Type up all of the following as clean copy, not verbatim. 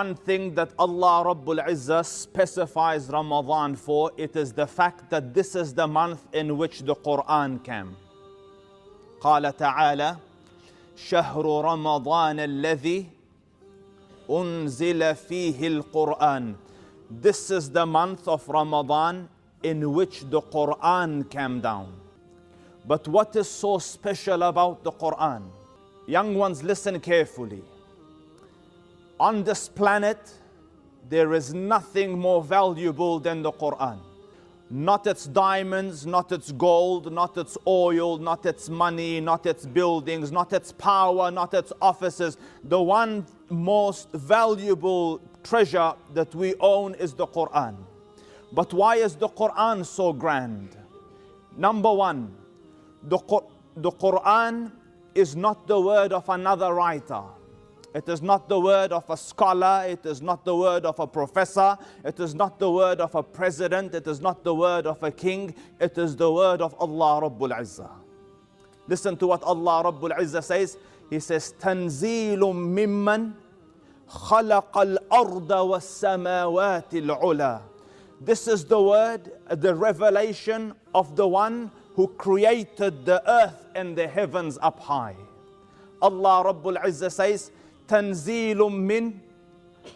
one thing that Allah Rabbul Izzah specifies Ramadan for, it is the fact that this is the month in which the Quran came. قال تعالى شهر رمضان الذي أنزل فيه القرآن. This is the month of Ramadan in which the Quran came down. But what is so special about the Quran? Young ones, listen carefully. On this planet, there is nothing more valuable than the Quran. Not its diamonds, not its gold, not its oil, not its money, not its buildings, not its power, not its offices. The one most valuable treasure that we own is the Quran. But why is the Quran so grand? Number one, the Quran is not the word of another writer. It is not the word of a scholar. It is not the word of a professor. It is not the word of a president. It is not the word of a king. It is the word of Allah Rabbul Izzah. Listen to what Allah Rabbul Izzah says. He says, تَنْزِيلٌ مِّمَّنْ خَلَقَ الْأَرْضَ وَالسَّمَاوَاتِ الْعُلَى. This is the word, the revelation of the one who created the earth and the heavens up high. Allah Rabbul Izzah says, تنزيل من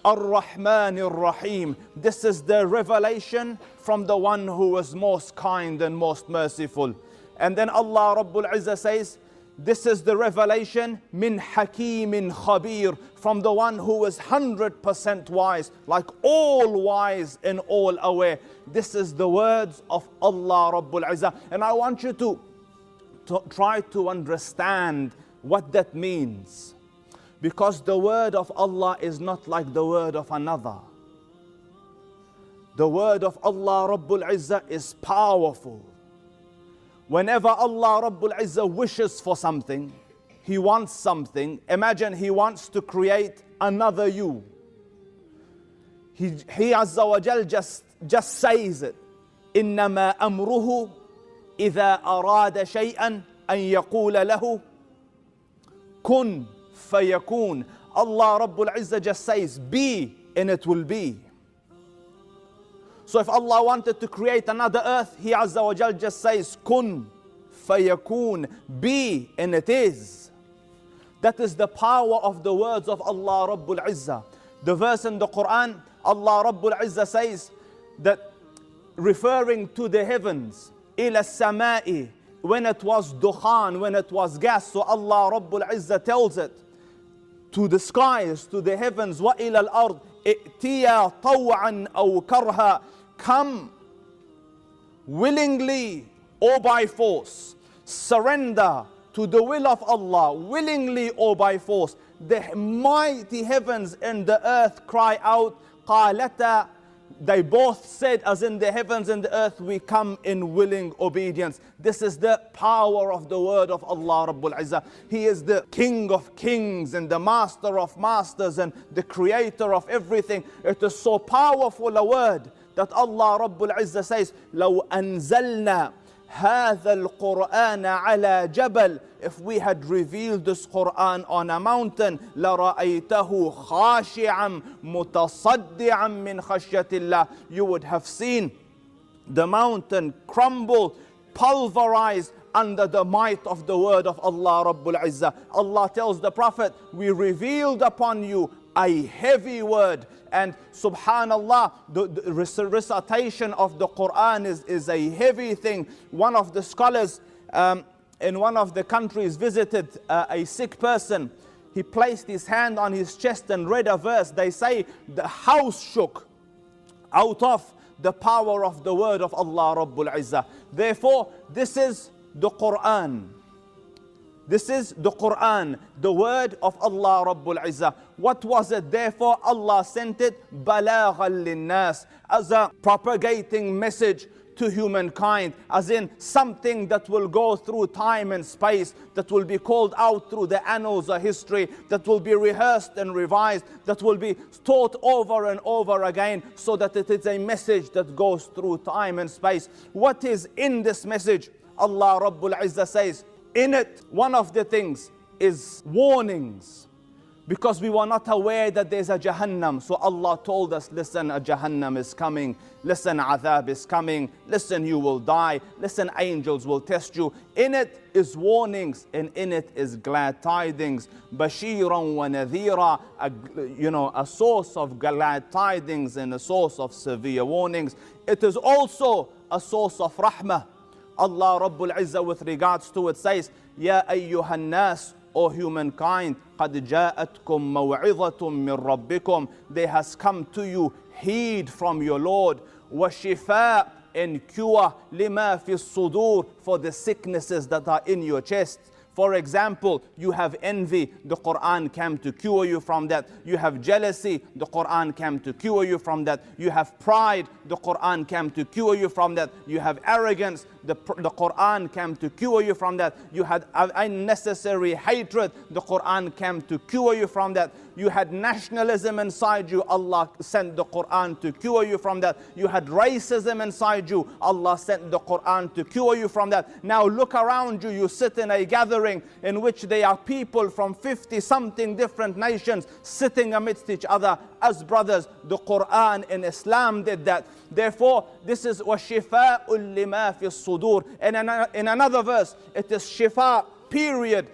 الرحمن الرحيم. This is the revelation from the one who was most kind and most merciful. And then Allah Rabbul Izzah says, this is the revelation min hakimin khabir, from the one who is 100% wise, like all wise and all aware. This is the words of Allah Rabbul Izzah. And I want you to try to understand what that means. Because the word of Allah is not like the word of another. The word of Allah Rabbul Izzah is powerful. Whenever Allah Rabbul Izzah wishes for something, He wants something. Imagine He wants to create another you. He Azza wa Jal just says it. إنما أمره إذا أراد شيئا أن يقول له كن فيكون. Allah Rabbul Izzah just says, be, and it will be. So if Allah wanted to create another earth, He Azza wa Jal just says, kun fayakun, be, and it is. That is the power of the words of Allah Rabbul Izzah. The verse in the Quran, Allah Rabbul Izzah says that, referring to the heavens, ila samai, when it was dukhan, when it was gas. So Allah Rabbul Izzah tells it to the skies, to the heavens, wa ila al-ard, ائتيا طوعا أو كرها, come willingly or by force. Surrender to the will of Allah, willingly or by force. The mighty heavens and the earth cry out, قالتا. They both said, as in the heavens and the earth, we come in willing obedience. This is the power of the word of Allah Rabbul Izzah. He is the King of kings and the Master of masters and the creator of everything. It is so powerful a word that Allah Rabbul Izzah says, لو أنزلنا هذا القرآن على جبل. If we had revealed this Quran on a mountain, لرأيته خاشعا متصدعا من خشية الله. You would have seen the mountain crumble, pulverized under the might of the word of Allah Rabbul Izzah. Allah tells the Prophet, we revealed upon you a heavy word. And subhanallah, the recitation of the Quran is a heavy thing. One of the scholars in one of the countries visited a sick person. He placed his hand on his chest and read a verse. They say the house shook out of the power of the word of Allah Rabbul Izzah. Therefore, this is the Quran. This is the Quran, the word of Allah Rabbul Izzah. What was it? Therefore, Allah sent it balaghan linnas, as a propagating message to humankind, as in something that will go through time and space, that will be called out through the annals of history, that will be rehearsed and revised, that will be taught over and over again, so that it is a message that goes through time and space. What is in this message? Allah Rabbul Izzah says, in it, one of the things is warnings. because we were not aware that there's a Jahannam. So Allah told us, listen, a Jahannam is coming. Listen, Adhab is coming. Listen, you will die. Listen, angels will test you. In it is warnings, and in it is glad tidings. Bashiran wa nadhira, a source of glad tidings and a source of severe warnings. It is also a source of rahmah. Allah Rabbul Izzah with regards to it says, Ya ayyuhan nas, O humankind, قَدْ جَاءَتْكُمْ مَوْعِظَةٌ مِّن رَبِّكُمْ, there has come to you heed from your Lord, وَشِفَاء, and cure, لِمَا فِي الصُّدُورِ, for the sicknesses that are in your chest. For example, you have envy, the Quran came to cure you from that. You have jealousy, the Quran came to cure you from that. You have pride, the Quran came to cure you from that. You have arrogance, the Quran came to cure you from that. You had unnecessary hatred, the Quran came to cure you from that. You had nationalism inside you, Allah sent the Quran to cure you from that. You had racism inside you, Allah sent the Quran to cure you from that. Now look around you, you sit in a gathering in which there are people from 50-something different nations sitting amidst each other as brothers. The Quran and Islam did that. Therefore, this is وَشِفَاءٌ لِمَا فِي الصُّدُورِ. And in another verse, it is shifa, period.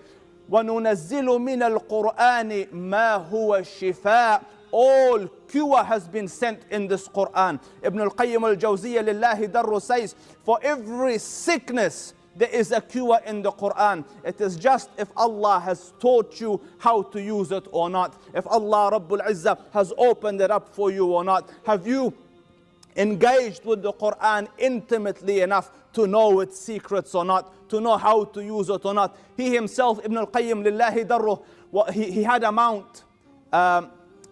وَنُنَزِّلُ مِنَ الْقُرْآنِ مَا هُوَ الشِّفَاء. All cure has been sent in this Quran. Ibn al-Qayyim al-Jawziyya lillahi darru says, for every sickness, there is a cure in the Quran. It is just if Allah has taught you how to use it or not. If Allah Rabbul Izzah has opened it up for you or not. Have you engaged with the Quran intimately enough to know its secrets or not, to know how to use it or not? He himself, Ibn al-Qayyim lillahi darruh, he had a mount,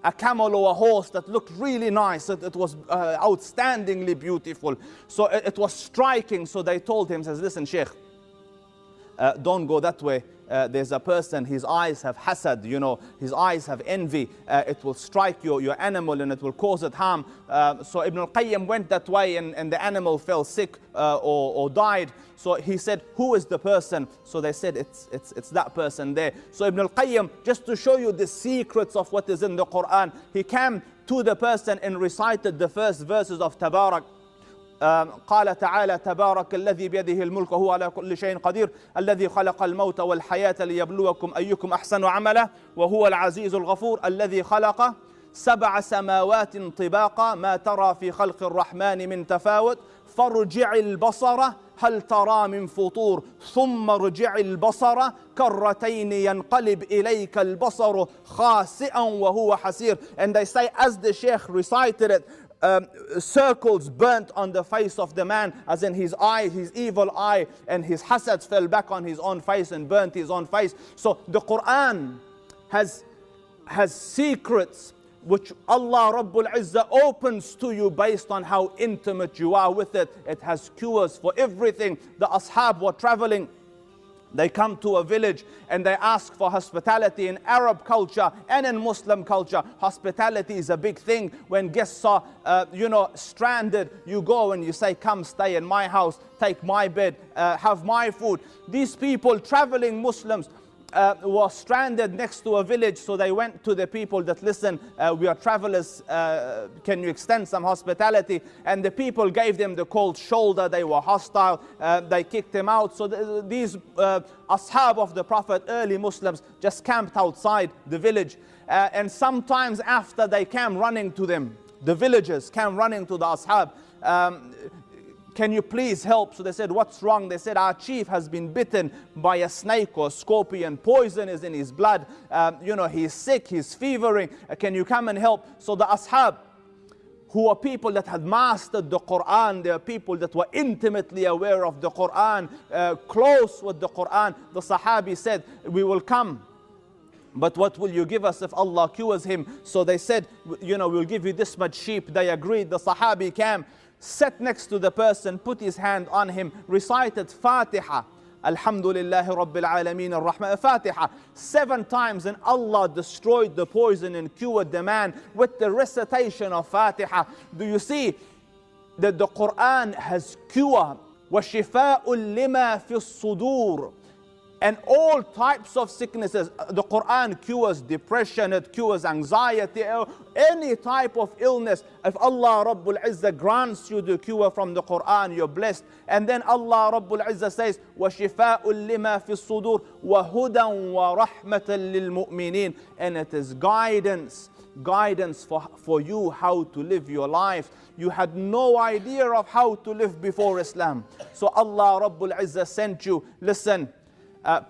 a camel or a horse that looked really nice. It was outstandingly beautiful. So it was striking. So they told him, says, listen, Sheikh, don't go that way. There's a person, his eyes have hasad, his eyes have envy. It will strike your animal and it will cause it harm. So Ibn al-Qayyim went that way and the animal fell sick or died. So he said, who is the person? So they said, it's that person there. So Ibn al-Qayyim, just to show you the secrets of what is in the Quran, he came to the person and recited the first verses of Tabarak. قال تعالى تبارك الذي بيده الملك وهو على كل شيء قدير الذي خلق الموت والحياة ليبلوكم أيكم أحسن عملا وهو العزيز الغفور الذي خلق 7 سماوات طباقا ما ترى في خلق الرحمن من تفاوت فارجع البصر هل ترى من فطور ثم ارجع البصر كرتين ينقلب إليك البصر خاسئا وهو حسير. And they say, as the Sheikh recited it, circles burnt on the face of the man, as in his eye, his evil eye, and his hasads fell back on his own face and burnt his own face. So the Quran has secrets which Allah Rabbul Izzah opens to you based on how intimate you are with it. It has cures for everything. The ashab were traveling. They come to a village and they ask for hospitality. In Arab culture and in Muslim culture, hospitality is a big thing. When guests are, stranded, you go and you say, come stay in my house, take my bed, have my food. These people, traveling Muslims, were stranded next to a village, so they went to the people that, listen, we are travelers, can you extend some hospitality? And the people gave them the cold shoulder. They were hostile, they kicked them out. So these ashab of the Prophet, early Muslims, just camped outside the village, and sometimes after they came running to them, the villagers came running to the ashab, can you please help? So they said, what's wrong? They said, our chief has been bitten by a snake or scorpion. Poison is in his blood. He's sick, he's fevering. Can you come and help? So the ashab, who are people that had mastered the Quran, they are people that were intimately aware of the Quran, close with the Quran. The Sahabi said, we will come. But what will you give us if Allah cures him? So they said, we'll give you this much sheep. They agreed. The Sahabi came, sat next to the person, put his hand on him, recited Fatiha, Alhamdulillahi Rabbil Alameen Ar-Rahman, Fatiha 7 times, and Allah destroyed the poison and cured the man with the recitation of Fatiha. Do you see that the Quran has cure? وَشِفَاءٌ لِمَا فِي الصُّدُورِ. and all types of sicknesses. The Quran cures depression, it cures anxiety, any type of illness. If Allah Rabbul Izzah grants you the cure from the Quran, you're blessed. And then Allah Rabbul Izzah says, وَشِفَاءٌ لِمَا فِي الصُّدُورِ وَهُدًى وَرَحْمَةً لِلْمُؤْمِنِينَ. And it is guidance for you how to live your life. You had no idea of how to live before Islam. So Allah Rabbul Izzah sent you, listen,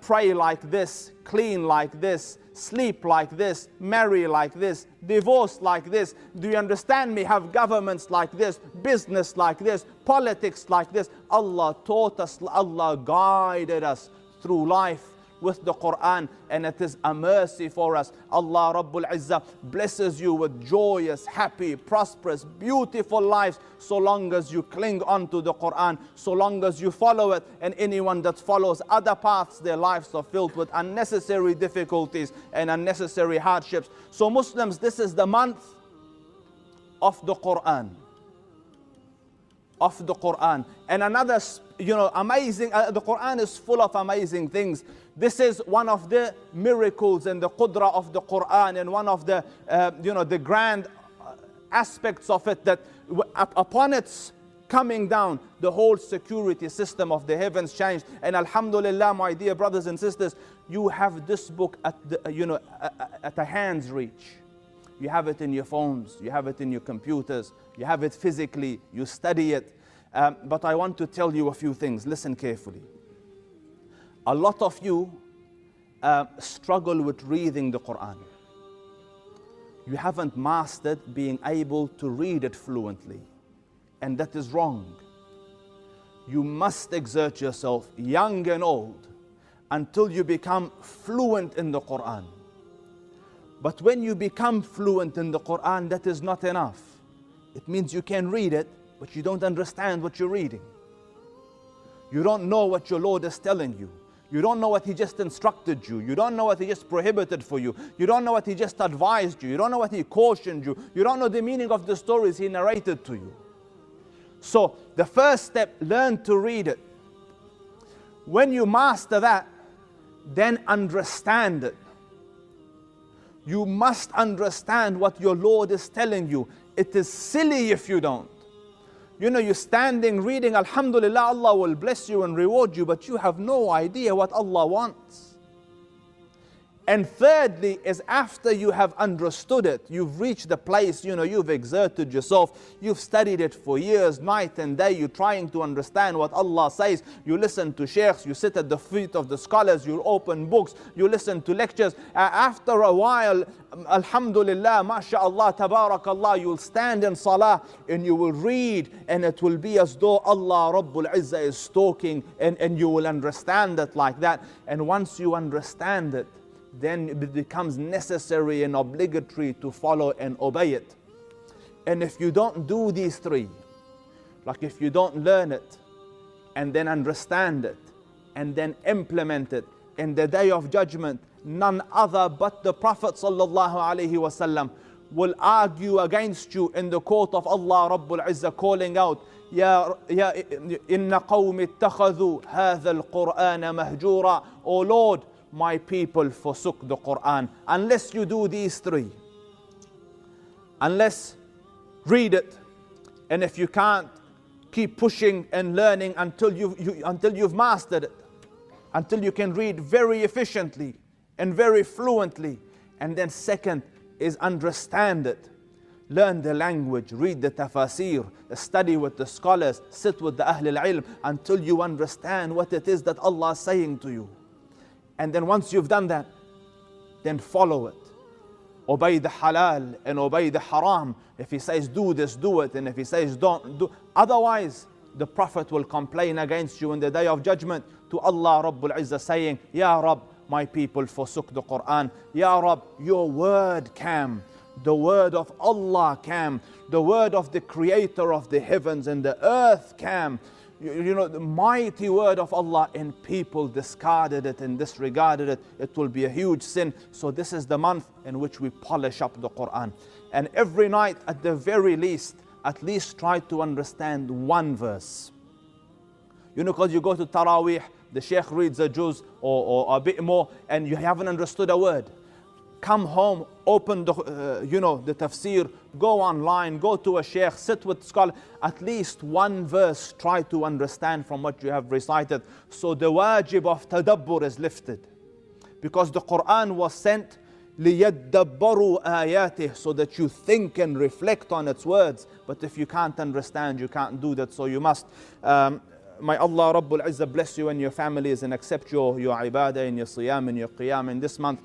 pray like this, clean like this, sleep like this, marry like this, divorce like this. Do you understand me? Have governments like this, business like this, politics like this. Allah taught us, Allah guided us through life with the Quran, and it is a mercy for us. Allah Rabbul Izzah blesses you with joyous, happy, prosperous, beautiful lives, so long as you cling on to the Quran, so long as you follow it. And anyone that follows other paths, their lives are filled with unnecessary difficulties and unnecessary hardships. So Muslims, this is the month of the Quran. Of the Quran. And another, amazing, the Quran is full of amazing things. This is one of the miracles and the qudra of the Quran, and one of the, the grand aspects of it, that upon its coming down, the whole security system of the heavens changed. And alhamdulillah, my dear brothers and sisters, you have this book at at a hand's reach. You have it in your phones, you have it in your computers, you have it physically, you study it. But I want to tell you a few things. Listen carefully. A lot of you struggle with reading the Quran. You haven't mastered being able to read it fluently, and that is wrong. You must exert yourself, young and old, until you become fluent in the Quran. But when you become fluent in the Quran, that is not enough. It means you can read it, but you don't understand what you're reading. You don't know what your Lord is telling you. You don't know what He just instructed you. You don't know what He just prohibited for you. You don't know what He just advised you. You don't know what He cautioned you. You don't know the meaning of the stories He narrated to you. So the first step, learn to read it. When you master that, then understand it. You must understand what your Lord is telling you. It is silly if you don't. You're standing reading, alhamdulillah, Allah will bless you and reward you, but you have no idea what Allah wants. And thirdly is, after you have understood it, you've reached the place, you've exerted yourself, you've studied it for years, night and day, you're trying to understand what Allah says, you listen to sheikhs, you sit at the feet of the scholars, you open books, you listen to lectures. After a while, alhamdulillah, masha'Allah, tabarakallah, you'll stand in salah and you will read, and it will be as though Allah Rabbul Izzah is talking, and you will understand it like that. And once you understand it, then it becomes necessary and obligatory to follow and obey it. And if you don't do these three, like if you don't learn it and then understand it and then implement it, in the day of judgment, none other but the Prophet sallallahu alaihi wasallam will argue against you in the court of Allah Rabbul Izzah, calling out, Ya inna qawmi ittakhadhu hadha al-Qur'ana mahjura. O Lord, my people forsook the Quran. Unless you do these three, unless read it, and if you can't, keep pushing and learning until you've mastered it, until you can read very efficiently and very fluently. And then second is understand it. Learn the language, read the tafasir, study with the scholars, sit with the Ahl al-Ilm until you understand what it is that Allah is saying to you. And then once you've done that, then follow it. Obey the halal and obey the haram. If He says do this, do it. And if He says don't do. Otherwise, the Prophet will complain against you in the day of judgment to Allah Rabbul Izzah, saying, Ya Rabb, my people forsook the Quran. Ya Rabb, your word came. The word of Allah came. The word of the Creator of the heavens and the earth came. The mighty word of Allah, and people discarded it and disregarded it. It will be a huge sin. So this is the month in which we polish up the Quran. And every night, at the very least, at least try to understand one verse. Because you go to Taraweeh, the Sheikh reads a juz or a bit more and you haven't understood a word. Come home, open the, the tafsir, go online, go to a sheikh, sit with scholar. At least one verse, try to understand from what you have recited. So the wajib of tadabbur is lifted. Because the Quran was sent لِيَدَّبَّرُوا آيَاتِهِ, so that you think and reflect on its words. But if you can't understand, you can't do that. So you must. May Allah Rabbul Izzah bless you and your families and accept your ibadah and your siyam and your qiyam in this month.